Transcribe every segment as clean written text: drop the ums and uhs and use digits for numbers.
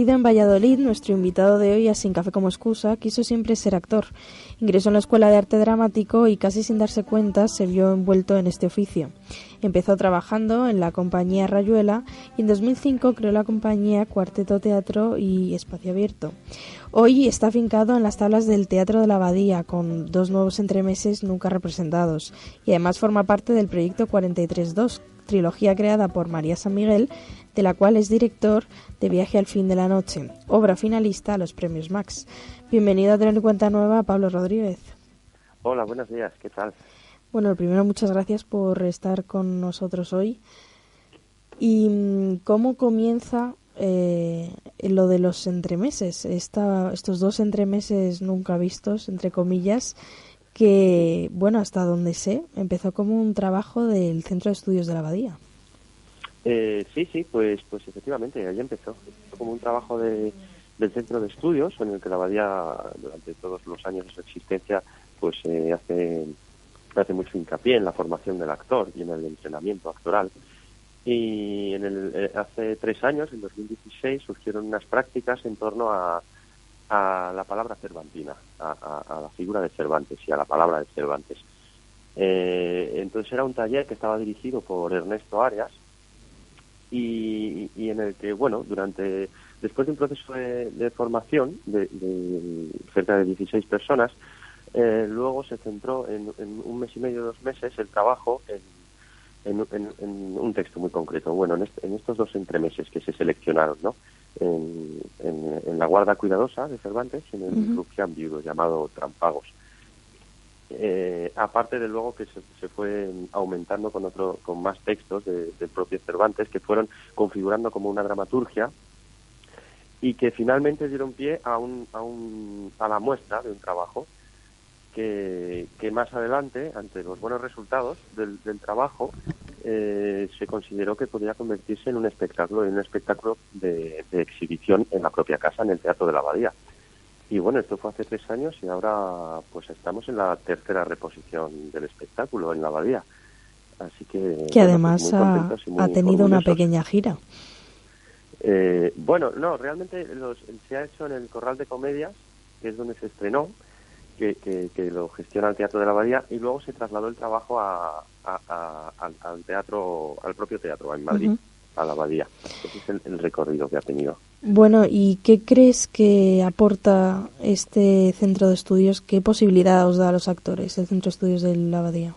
Nacido en Valladolid, nuestro invitado de hoy a Sin Café como Excusa quiso siempre ser actor. Ingresó en la Escuela de Arte Dramático y casi sin darse cuenta se vio envuelto en este oficio. Empezó trabajando en la compañía Rayuela y en 2005 creó la compañía Cuarteto Teatro y Espacio Abierto. Hoy está afincado en las tablas del Teatro de la Abadía con 2 nuevos entremeses nunca representados y además forma parte del proyecto 43.2, trilogía creada por María San Miguel, de la cual es director de Viaje al fin de la noche, obra finalista a los premios Max. Bienvenido a Tener en Cuenta Nueva, Pablo Rodríguez. Hola, buenos días, ¿qué tal? Bueno, primero muchas gracias por estar con nosotros hoy. ¿Y cómo comienza lo de los entremeses? Estos 2 entremeses nunca vistos, entre comillas, que, bueno, hasta donde sé, empezó como un trabajo del Centro de Estudios de la Abadía. Sí, pues efectivamente, ahí empezó como un trabajo del Centro de Estudios, en el que la Abadía, durante todos los años de su existencia, pues hace mucho hincapié en la formación del actor y en el entrenamiento actoral. Y hace 3 años, en 2016, surgieron unas prácticas en torno a la palabra cervantina, a la figura de Cervantes y a la palabra de Cervantes. Entonces era un taller que estaba dirigido por Ernesto Arias y en el que, bueno, después de un proceso de formación de cerca de 16 personas, luego se centró en 1 mes y medio, 2 meses, el trabajo en un texto muy concreto. Bueno, en estos 2 entremeses que se seleccionaron, ¿no? En La guarda cuidadosa de Cervantes y en el Rufián viudo, llamado Trámpagos. Aparte de luego que se fue aumentando con más textos del propio Cervantes, que fueron configurando como una dramaturgia y que finalmente dieron pie a la muestra de un trabajo que más adelante, ante los buenos resultados del trabajo, se consideró que podía convertirse en un espectáculo de exhibición en la propia casa, en el Teatro de la Abadía. Y bueno, esto fue hace 3 años y ahora pues estamos en la 3ª reposición del espectáculo en la Abadía. Así que además pues muy contentos y muy ha tenido una orgullosos. pequeña gira. Bueno, no, realmente se ha hecho en el Corral de Comedias, que es donde se estrenó, que lo gestiona el Teatro de la Abadía, y luego se trasladó el trabajo al teatro, al propio teatro en Madrid, a la Abadía. Ese es el recorrido que ha tenido. Bueno, ¿y qué crees que aporta este centro de estudios? ¿Qué posibilidad os da a los actores, el centro de estudios de la Abadía?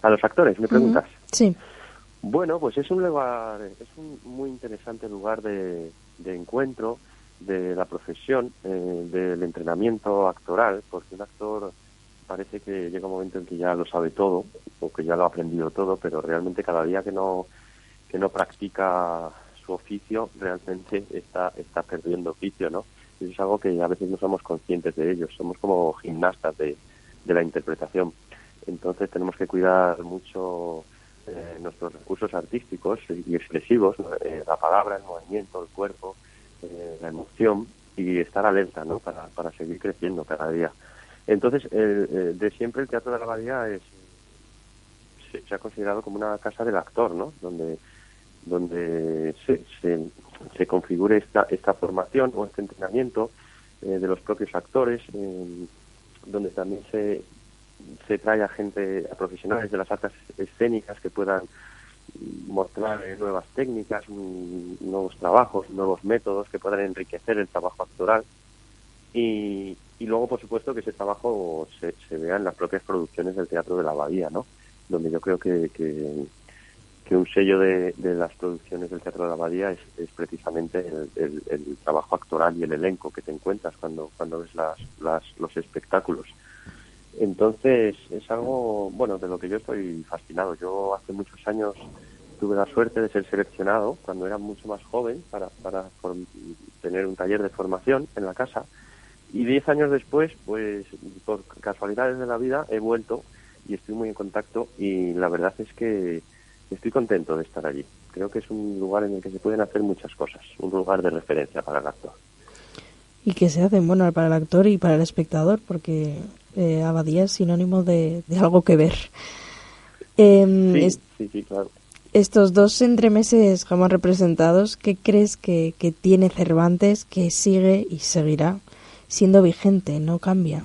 ¿A los actores, me preguntas? Sí. Bueno, pues es un muy interesante lugar de encuentro de la profesión, del entrenamiento actoral, porque un actor parece que llega un momento en que ya lo sabe todo, o que ya lo ha aprendido todo, pero realmente cada día que no practica su oficio, realmente está perdiendo oficio, ¿no? Y eso es algo que a veces no somos conscientes de ello, somos como gimnastas de la interpretación. Entonces tenemos que cuidar mucho nuestros recursos artísticos y expresivos, la palabra, el movimiento, el cuerpo, la emoción, y estar alerta, ¿no? Para seguir creciendo cada día. Entonces, de siempre el Teatro de la Abadía se ha considerado como una casa del actor, ¿no? Donde se configure esta formación o este entrenamiento de los propios actores, donde también se trae a profesionales de las artes escénicas que puedan mostrar nuevas técnicas, nuevos trabajos, nuevos métodos que puedan enriquecer el trabajo actoral y luego, por supuesto, que ese trabajo se vea en las propias producciones del Teatro de la Abadía, ¿no? Donde yo creo que un sello de las producciones del Teatro de la Abadía es precisamente el trabajo actoral y el elenco que te encuentras cuando ves los espectáculos. Entonces es algo, bueno, de lo que yo estoy fascinado. Yo hace muchos años tuve la suerte de ser seleccionado cuando era mucho más joven para tener un taller de formación en la casa, y 10 años después, pues por casualidades de la vida he vuelto y estoy muy en contacto, y la verdad es que estoy contento de estar allí. Creo que es un lugar en el que se pueden hacer muchas cosas, un lugar de referencia para el actor. ¿Y qué se hacen? Bueno, para el actor y para el espectador, porque Abadía es sinónimo de algo que ver. Sí, claro. Estos dos entremeses jamás representados, ¿qué crees que tiene Cervantes que sigue y seguirá siendo vigente, no cambia?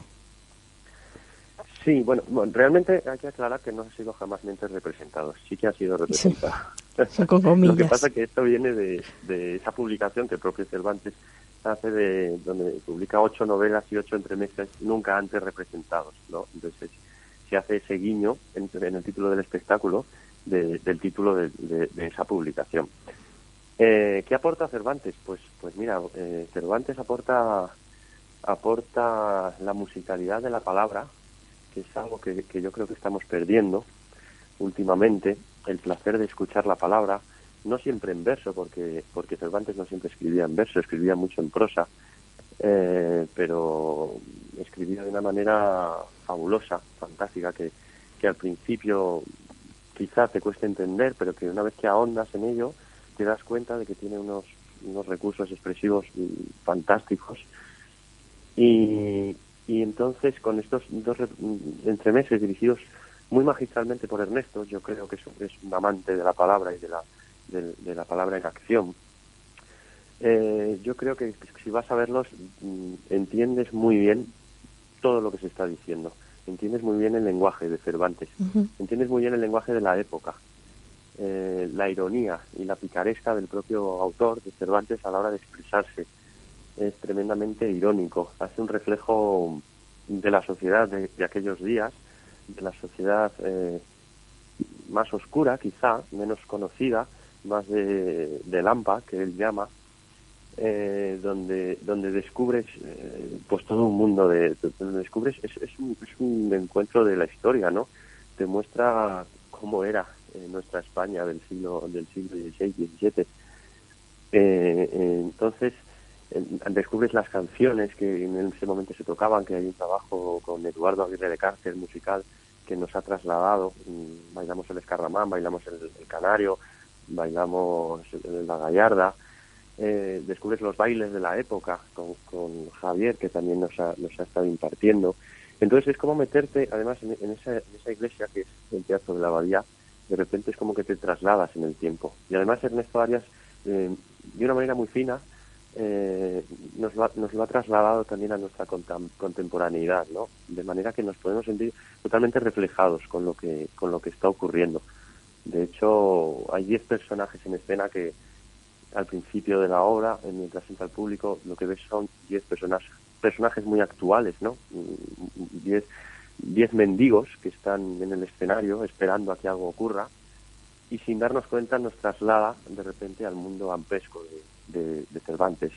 Sí, bueno, realmente hay que aclarar que no ha sido jamás representado, sí que ha sido Sí, representado. son con Lo que comillas. pasa es que esto viene de esa publicación que el propio Cervantes hace, donde publica 8 novelas y 8 entremeses nunca antes representados, ¿no? Entonces se hace ese guiño en el título del espectáculo del título de esa publicación. ¿Qué aporta Cervantes? Pues mira, Cervantes aporta la musicalidad de la palabra, que es algo que yo creo que estamos perdiendo últimamente, el placer de escuchar la palabra, no siempre en verso, porque Cervantes no siempre escribía en verso, escribía mucho en prosa, pero escribía de una manera fabulosa, fantástica, que al principio quizá te cueste entender, pero que una vez que ahondas en ello, te das cuenta de que tiene unos recursos expresivos fantásticos. Y entonces, con estos dos entremeses dirigidos muy magistralmente por Ernesto, yo creo que es un amante de la palabra y de la palabra en acción. Yo creo que si vas a verlos, entiendes muy bien todo lo que se está diciendo. Entiendes muy bien el lenguaje de Cervantes. Ujú. Entiendes muy bien el lenguaje de la época. La ironía y la picaresca del propio autor, de Cervantes, a la hora de expresarse. Es tremendamente irónico. Hace un reflejo de la sociedad de aquellos días, de la sociedad más oscura, quizá, menos conocida, más de Lampa, que él llama, donde descubres pues todo un mundo donde descubres es un encuentro de la historia, ¿no? Te muestra cómo era nuestra España del siglo XVI, XVII. Entonces descubres las canciones que en ese momento se tocaban, que hay un trabajo con Eduardo Aguirre de Cárcer musical que nos ha trasladado. Bailamos el escarramán, bailamos el canario, bailamos la gallarda. Descubres los bailes de la época con Javier, que también nos ha estado impartiendo. Entonces es como meterte, además, en esa iglesia que es el Teatro de la Abadía. De repente es como que te trasladas en el tiempo. Y además Ernesto Arias, de una manera muy fina, nos lo ha trasladado también a nuestra contemporaneidad, ¿no? De manera que nos podemos sentir totalmente reflejados con lo que está ocurriendo. De hecho, hay 10 personajes en escena que al principio de la obra, mientras entra al público, lo que ves son 10 personajes muy actuales, ¿no? 10 mendigos que están en el escenario esperando a que algo ocurra, y sin darnos cuenta nos traslada de repente al mundo ampesco de Cervantes,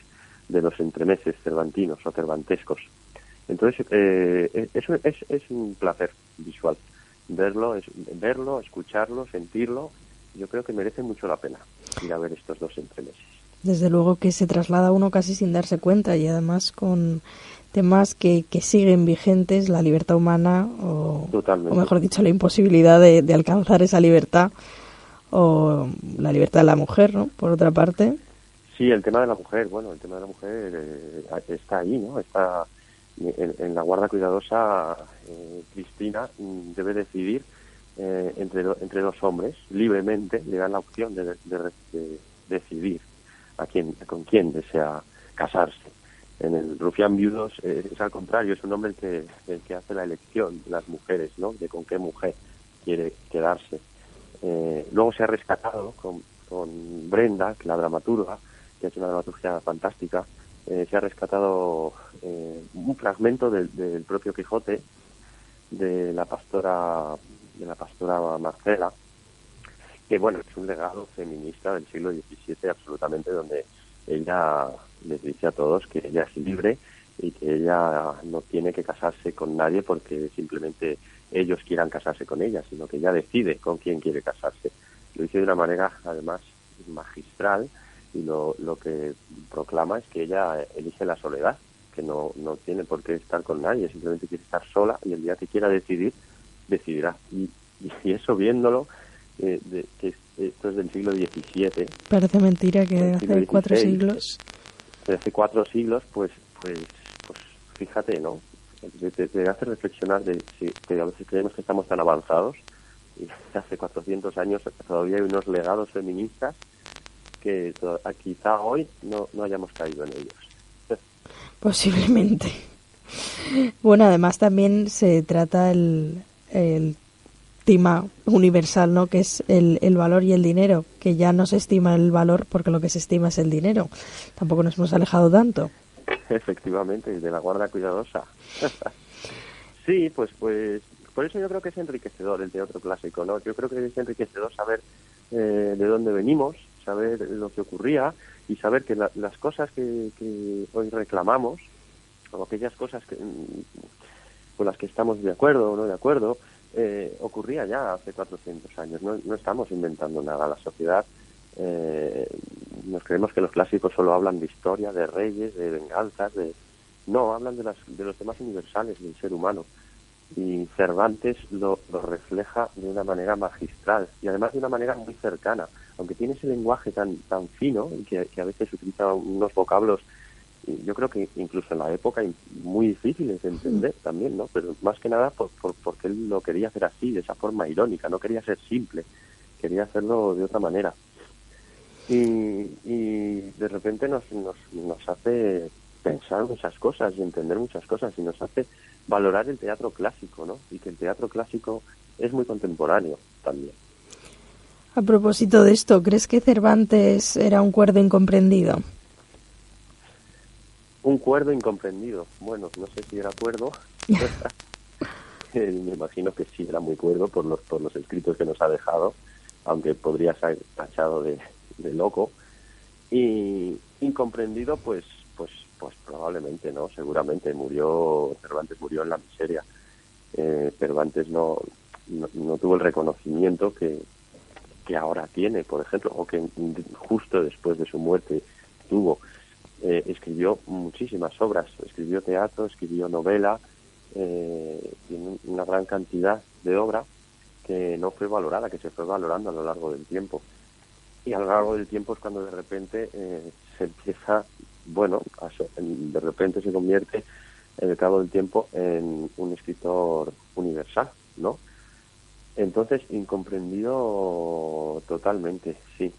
de los entremeses cervantinos o cervantescos. Entonces, es un placer visual verlo, escucharlo, sentirlo. Yo creo que merece mucho la pena ir a ver estos dos entremeses. Desde luego que se traslada uno casi sin darse cuenta, y además con temas que siguen vigentes, la libertad humana o Totalmente. mejor dicho, la imposibilidad de alcanzar esa libertad, o la libertad de la mujer, ¿no? Por otra parte. Sí, el tema de la mujer, bueno, el tema de la mujer está ahí, ¿no? Está en la guarda cuidadosa. Cristina debe decidir entre dos hombres, libremente le dan la opción de decidir con quién desea casarse. En el Rufián Viudos es al contrario, es un hombre el que hace la elección de las mujeres, ¿no? De con qué mujer quiere quedarse. Luego se ha rescatado con Brenda, la dramaturga, que ha hecho una dramaturgia fantástica. Se ha rescatado un fragmento del propio Quijote, de la pastora Marcela, que bueno, es un legado feminista del siglo XVII absolutamente, donde ella les dice a todos que ella es libre y que ella no tiene que casarse con nadie porque simplemente ellos quieran casarse con ella, sino que ella decide con quién quiere casarse. Lo dice de una manera, además, magistral, y lo que proclama es que ella elige la soledad, que no tiene por qué estar con nadie, simplemente quiere estar sola, y el día que quiera decidir, decidirá. Y eso viéndolo, que esto es del siglo XVII. Parece mentira que hace 4 siglos. Hace 4 siglos, pues fíjate, ¿no? Te hace reflexionar de que a veces creemos que estamos tan avanzados y hace 400 años todavía hay unos legados feministas que quizá hoy no hayamos caído en ellos. Posiblemente. Bueno, además también se trata el tema universal, ¿no? Que es el valor y el dinero, que ya no se estima el valor porque lo que se estima es el dinero. Tampoco nos hemos alejado tanto. Efectivamente, de la guarda cuidadosa. Sí, pues por eso yo creo que es enriquecedor el teatro clásico, ¿no? Yo creo que es enriquecedor saber de dónde venimos, saber lo que ocurría y saber que las cosas que hoy reclamamos, o aquellas cosas con las que estamos de acuerdo o no de acuerdo, ocurría ya hace 400 años. No estamos inventando nada. La sociedad, nos creemos que los clásicos solo hablan de historia, de reyes, de venganzas, no, hablan de los temas universales del ser humano. Y Cervantes lo refleja de una manera magistral y además de una manera muy cercana, aunque tiene ese lenguaje tan fino y que a veces utiliza unos vocablos, y yo creo que incluso en la época muy difíciles de entender también, ¿no? Pero más que nada porque él lo quería hacer así, de esa forma irónica, no quería ser simple, quería hacerlo de otra manera. Y de repente nos hace pensar muchas cosas y entender muchas cosas y nos hace valorar el teatro clásico, ¿no? Y que el teatro clásico es muy contemporáneo también. A propósito de esto, ¿crees que Cervantes era un cuerdo incomprendido? Un cuerdo incomprendido. Bueno, no sé si era cuerdo. Me imagino que sí era muy cuerdo por los escritos que nos ha dejado, aunque podría ser tachado de loco. Y incomprendido, pues probablemente, ¿no? Seguramente Cervantes murió en la miseria. Cervantes no tuvo el reconocimiento que ahora tiene, por ejemplo, o que justo después de su muerte tuvo. Escribió muchísimas obras, escribió teatro, escribió novela, tiene una gran cantidad de obra que no fue valorada, que se fue valorando a lo largo del tiempo. Y a lo largo del tiempo es cuando de repente se empieza, de repente se convierte en el cabo del tiempo en un escritor universal, ¿no? Entonces, incomprendido totalmente, sí.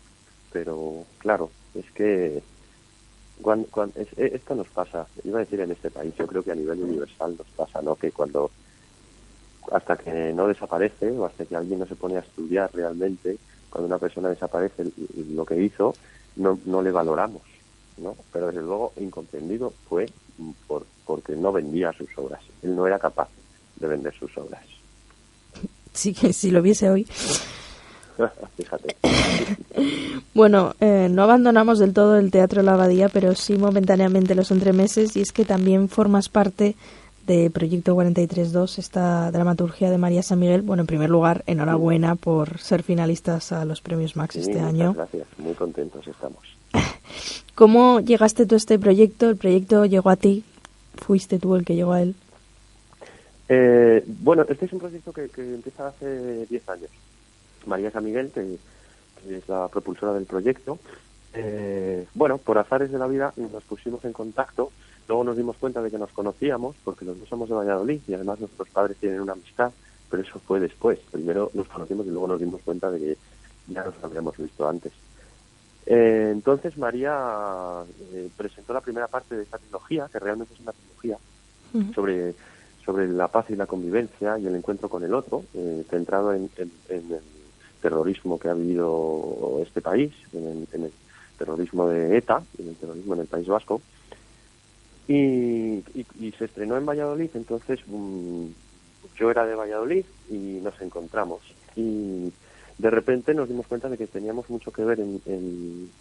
Pero, claro, es que esto nos pasa, iba a decir en este país, yo creo que a nivel universal nos pasa, ¿no? Que hasta que no desaparece o hasta que alguien no se pone a estudiar realmente, cuando una persona desaparece lo que hizo, no le valoramos, ¿no? Pero desde luego incomprendido fue porque no vendía sus obras. Él no era capaz de vender sus obras. Sí, que si lo viese hoy. Fíjate. Bueno, no abandonamos del todo el Teatro La Abadía, pero sí momentáneamente los entremeses, y es que también formas parte de Proyecto 43.2, esta dramaturgia de María San Miguel. Bueno, en primer lugar, enhorabuena por ser finalistas a los premios Max este año. Gracias, muy contentos estamos. ¿Cómo llegaste tú a este proyecto? ¿El proyecto llegó a ti? ¿Fuiste tú el que llegó a él? Este es un proyecto que empieza hace 10 años. María San Miguel, que es la propulsora del proyecto, por azares de la vida nos pusimos en contacto. Luego nos dimos cuenta de que nos conocíamos, porque los dos somos de Valladolid y además nuestros padres tienen una amistad, pero eso fue después. Primero nos conocimos y luego nos dimos cuenta de que ya nos habíamos visto antes. Entonces María presentó la primera parte de esta trilogía, que realmente es una trilogía sobre la paz y la convivencia y el encuentro con el otro, centrado en el terrorismo que ha vivido este país, en el terrorismo de ETA, en el terrorismo en el País Vasco. Y se estrenó en Valladolid. Entonces yo era de Valladolid y nos encontramos. Y de repente nos dimos cuenta de que teníamos mucho que ver en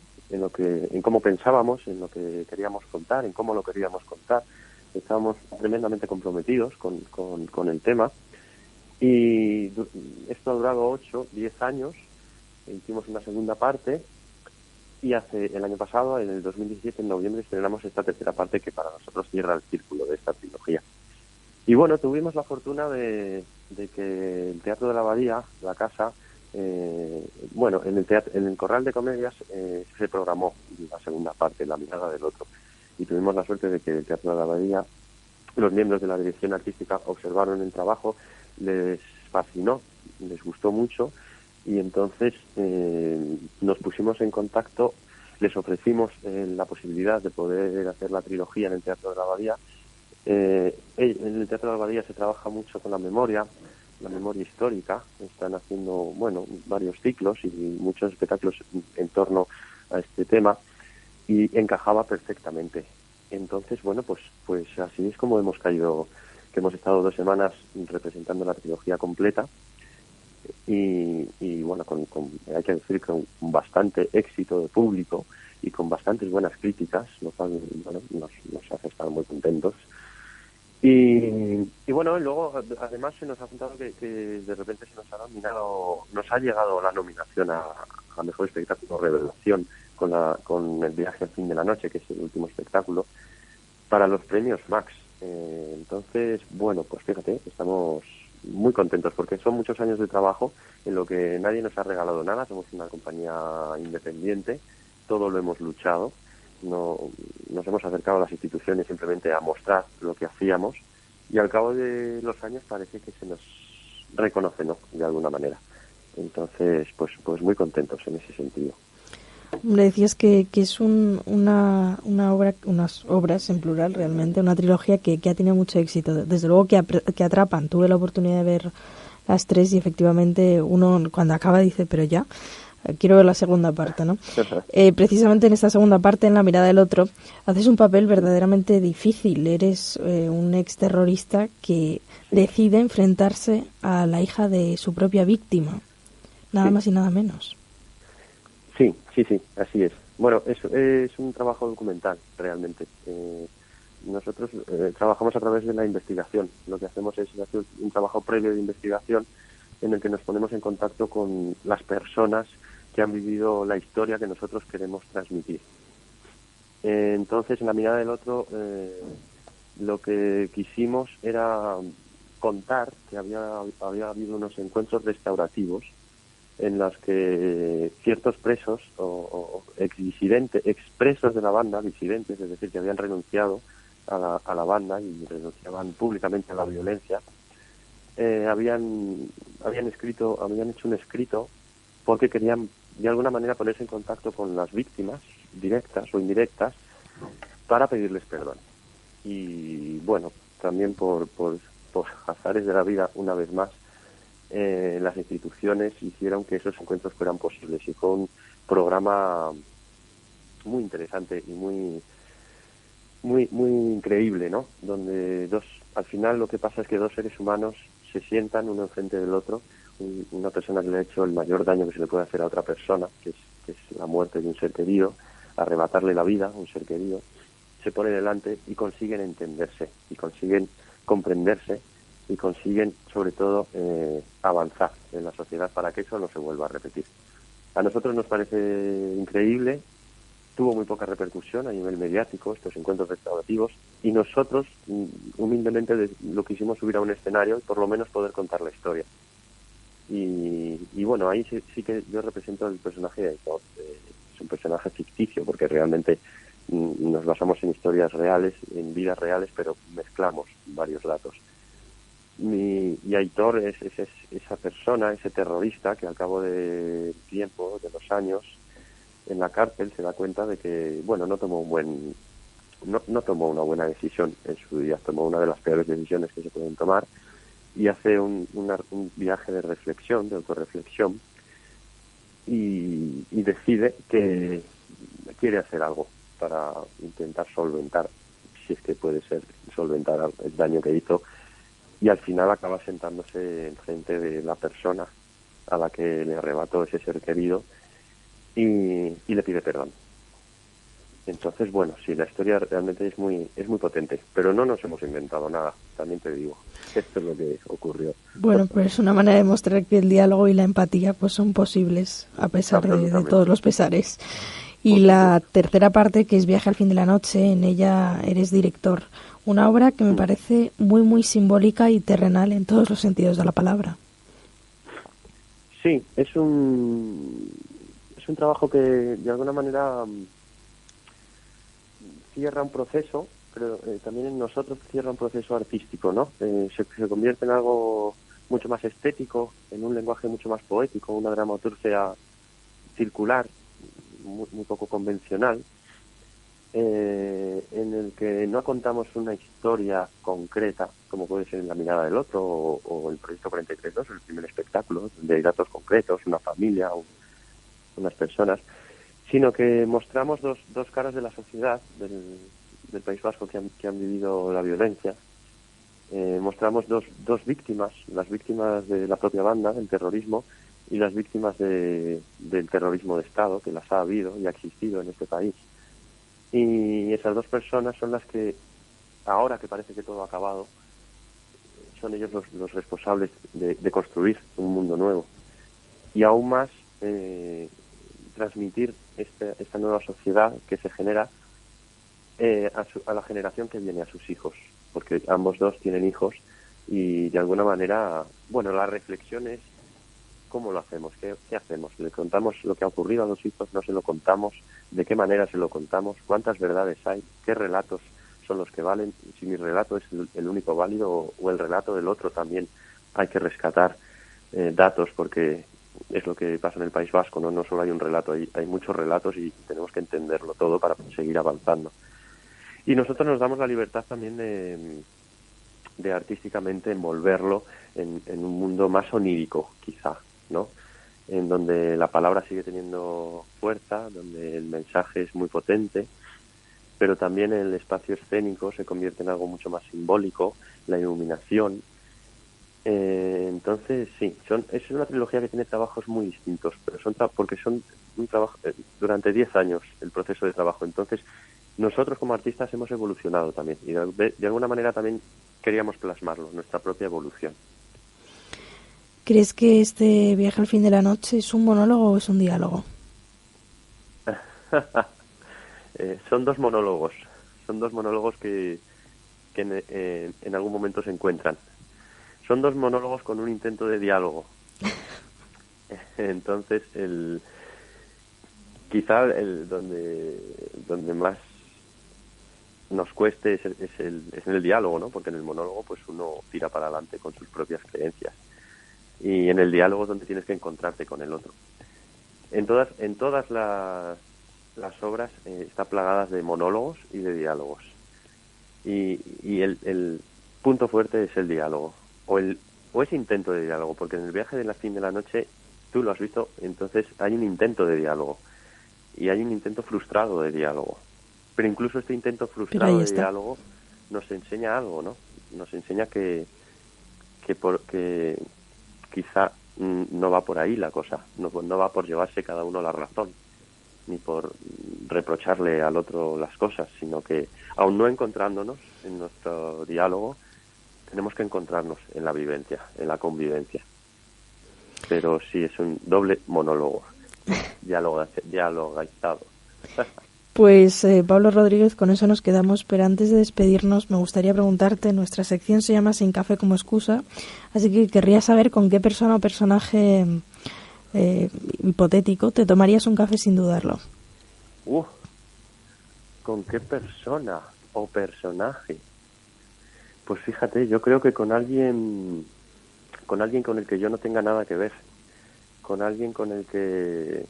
cómo pensábamos, en lo que queríamos contar, en cómo lo queríamos contar. Estábamos tremendamente comprometidos con el tema. Y esto ha durado 8, 10 años. Hicimos una segunda parte y el año pasado, en el 2017, en noviembre, estrenamos esta tercera parte que para nosotros cierra el círculo de esta trilogía. Y bueno, tuvimos la fortuna de que el Teatro de la Abadía, la casa, en el Corral de Comedias se programó la segunda parte, La mirada del otro. Y tuvimos la suerte de que el Teatro de la Abadía, los miembros de la dirección artística observaron el trabajo, les fascinó les gustó mucho y entonces nos pusimos en contacto, les ofrecimos la posibilidad de poder hacer la trilogía en el Teatro de la Abadía. En el Teatro de la Abadía se trabaja mucho con la memoria histórica. Están haciendo, bueno, varios ciclos y muchos espectáculos en torno a este tema y encajaba perfectamente. Entonces, bueno, pues así es como hemos caído, que hemos estado 2 semanas representando la trilogía completa y bueno, hay que decir que con bastante éxito de público y con bastantes buenas críticas, lo cual, bueno, nos hace estar muy contentos. Y bueno, luego además se nos ha juntado que de repente se nos ha nominado, nos ha llegado la nominación a Mejor Espectáculo Revelación con El Viaje al Fin de la Noche, que es el último espectáculo, para los premios Max. Entonces, bueno, pues fíjate, estamos muy contentos porque son muchos años de trabajo en lo que nadie nos ha regalado nada. Somos una compañía independiente, todo lo hemos luchado. No nos hemos acercado a las instituciones simplemente a mostrar lo que hacíamos y al cabo de los años parece que se nos reconoce, ¿no?, de alguna manera. Entonces, pues muy contentos en ese sentido. Me decías que es una obra, unas obras en plural realmente, una trilogía que ha tenido mucho éxito. Desde luego que atrapan. Tuve la oportunidad de ver las 3 y efectivamente uno cuando acaba dice, pero ya, quiero ver la segunda parte, ¿no? Precisamente en esta segunda parte, en La mirada del otro, haces un papel verdaderamente difícil. Eres un exterrorista que decide enfrentarse a la hija de su propia víctima, nada más y nada menos. Sí, así es. Bueno, es un trabajo documental, realmente. Nosotros trabajamos a través de la investigación. Lo que hacemos es hacer un trabajo previo de investigación en el que nos ponemos en contacto con las personas que han vivido la historia que nosotros queremos transmitir. Entonces, en La mirada del otro, lo que quisimos era contar que había habido unos encuentros restaurativos en los que ciertos presos o expresos de la banda, disidentes, es decir, que habían renunciado a la banda y renunciaban públicamente a la violencia, habían hecho un escrito porque querían de alguna manera ponerse en contacto con las víctimas directas o indirectas para pedirles perdón. Y bueno, también por azares de la vida, una vez más, las instituciones hicieron que esos encuentros fueran posibles y fue un programa muy interesante y muy increíble, ¿no? Donde al final lo que pasa es que 2 seres humanos se sientan uno enfrente del otro, una persona que le ha hecho el mayor daño que se le puede hacer a otra persona, que es la muerte de un ser querido, arrebatarle la vida a un ser querido, se pone delante y consiguen entenderse y consiguen comprenderse y consiguen, sobre todo, avanzar en la sociedad para que eso no se vuelva a repetir. A nosotros nos parece increíble, tuvo muy poca repercusión a nivel mediático estos encuentros restaurativos y nosotros, humildemente, lo quisimos subir a un escenario y por lo menos poder contar la historia. Y bueno, ahí sí que yo represento el personaje de Aitor. Es un personaje ficticio porque realmente nos basamos en historias reales, en vidas reales, pero mezclamos varios datos. Y Aitor es esa persona, ese terrorista que al cabo del tiempo, de los años, en la cárcel se da cuenta de que, bueno, no tomó una buena decisión en su día, tomó una de las peores decisiones que se pueden tomar y hace un viaje de reflexión, de autorreflexión y decide que quiere hacer algo para intentar solventar, si es que puede ser, solventar el daño que hizo. Y al final acaba sentándose enfrente de la persona a la que le arrebató ese ser querido y le pide perdón. Entonces, bueno, sí, la historia realmente es muy potente, pero no nos hemos inventado nada, también te digo. Esto es lo que ocurrió. Bueno, pues es una manera de mostrar que el diálogo y la empatía pues son posibles a pesar de todos los pesares. Y la tercera parte, que es Viaje al fin de la noche, en ella eres director. Una obra que me parece muy simbólica y terrenal en todos los sentidos de la palabra. Sí, es un trabajo que de alguna manera cierra un proceso, pero también en nosotros cierra un proceso artístico, ¿no? Se convierte en algo mucho más estético, en un lenguaje mucho más poético, una dramaturgia circular, muy poco convencional, en el que no contamos una historia concreta, como puede ser en La mirada del otro o el Proyecto 43.2, el primer espectáculo, donde hay datos concretos, una familia, unas personas, sino que mostramos dos caras de la sociedad del País Vasco que han vivido la violencia. Mostramos dos víctimas, las víctimas de la propia banda, del terrorismo, y las víctimas del terrorismo de Estado, que las ha habido y ha existido en este país. Y esas dos personas son las que, ahora que parece que todo ha acabado, son ellos los responsables de construir un mundo nuevo. Y aún más, transmitir esta nueva sociedad que se genera a la generación que viene, a sus hijos, porque ambos dos tienen hijos y de alguna manera, bueno, la reflexión es ¿cómo lo hacemos? ¿Qué hacemos? ¿Le contamos lo que ha ocurrido a los hijos? ¿No se lo contamos? ¿De qué manera se lo contamos? ¿Cuántas verdades hay? ¿Qué relatos son los que valen? Si mi relato es el único válido o el relato del otro también hay que rescatar datos, porque es lo que pasa en el País Vasco, no solo hay un relato, hay muchos relatos y tenemos que entenderlo todo para seguir avanzando. Y nosotros nos damos la libertad también de artísticamente envolverlo en un mundo más onírico, quizá, ¿no? En donde la palabra sigue teniendo fuerza, donde el mensaje es muy potente, pero también el espacio escénico se convierte en algo mucho más simbólico, la iluminación. Entonces, sí, es una trilogía que tiene trabajos muy distintos, pero porque son un trabajo durante 10 años el proceso de trabajo. Entonces, nosotros como artistas hemos evolucionado también y de alguna manera también queríamos plasmarlo, nuestra propia evolución. ¿Crees que este viaje al fin de la noche es un monólogo o es un diálogo? Son dos monólogos que en algún momento se encuentran. Son dos monólogos con un intento de diálogo. Entonces, quizá donde más nos cueste es en el diálogo, ¿no? Porque en el monólogo pues uno tira para adelante con sus propias creencias. Y en el diálogo es donde tienes que encontrarte con el otro. En todas las obras está plagadas de monólogos y de diálogos. Y el punto fuerte es el diálogo. O ese intento de diálogo, porque en el viaje de la fin de la noche, tú lo has visto, entonces hay un intento de diálogo. Y hay un intento frustrado de diálogo. Pero incluso este intento frustrado de diálogo nos enseña algo, ¿no? Nos enseña que quizá no va por ahí la cosa, no va por llevarse cada uno la razón, ni por reprocharle al otro las cosas, sino que, aun no encontrándonos en nuestro diálogo, tenemos que encontrarnos en la vivencia, en la convivencia. Pero sí, es un doble monólogo, dialogizado. Pues Pablo Rodríguez, con eso nos quedamos, pero antes de despedirnos me gustaría preguntarte, nuestra sección se llama Sin café como excusa, así que querría saber con qué persona o personaje hipotético te tomarías un café sin dudarlo. ¿Con qué persona o personaje? Pues fíjate, yo creo que con alguien con el que yo no tenga nada que ver, con alguien con el que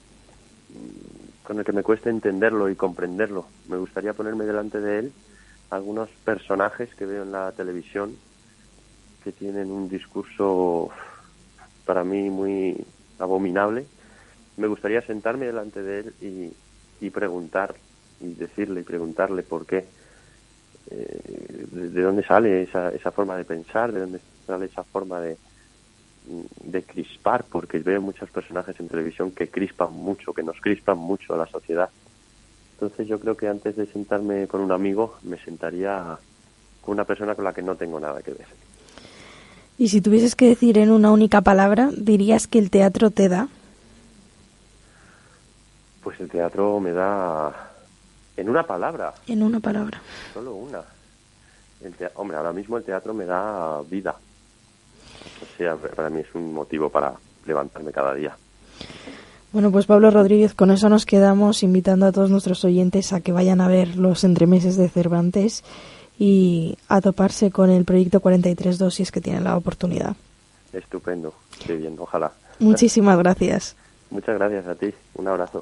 me cueste entenderlo y comprenderlo. Me gustaría ponerme delante de él algunos personajes que veo en la televisión que tienen un discurso para mí muy abominable. Me gustaría sentarme delante de él y preguntar y decirle y preguntarle por qué, de dónde sale esa forma de pensar, de dónde sale esa forma de crispar, porque veo muchos personajes en televisión que nos crispan mucho a la sociedad. Entonces yo creo que antes de sentarme con un amigo me sentaría con una persona con la que no tengo nada que ver. Y si tuvieses que decir en una única palabra, ¿dirías que el teatro te da? Pues el teatro me da... ¿En una palabra? En una palabra. Solo una. Hombre, ahora mismo el teatro me da vida. O sea, para mí es un motivo para levantarme cada día. Bueno, pues Pablo Rodríguez, con eso nos quedamos, invitando a todos nuestros oyentes a que vayan a ver los entremeses de Cervantes y a toparse con el proyecto 43.2 si es que tienen la oportunidad. Estupendo, qué bien, ojalá. Muchísimas gracias. Muchas gracias a ti, un abrazo.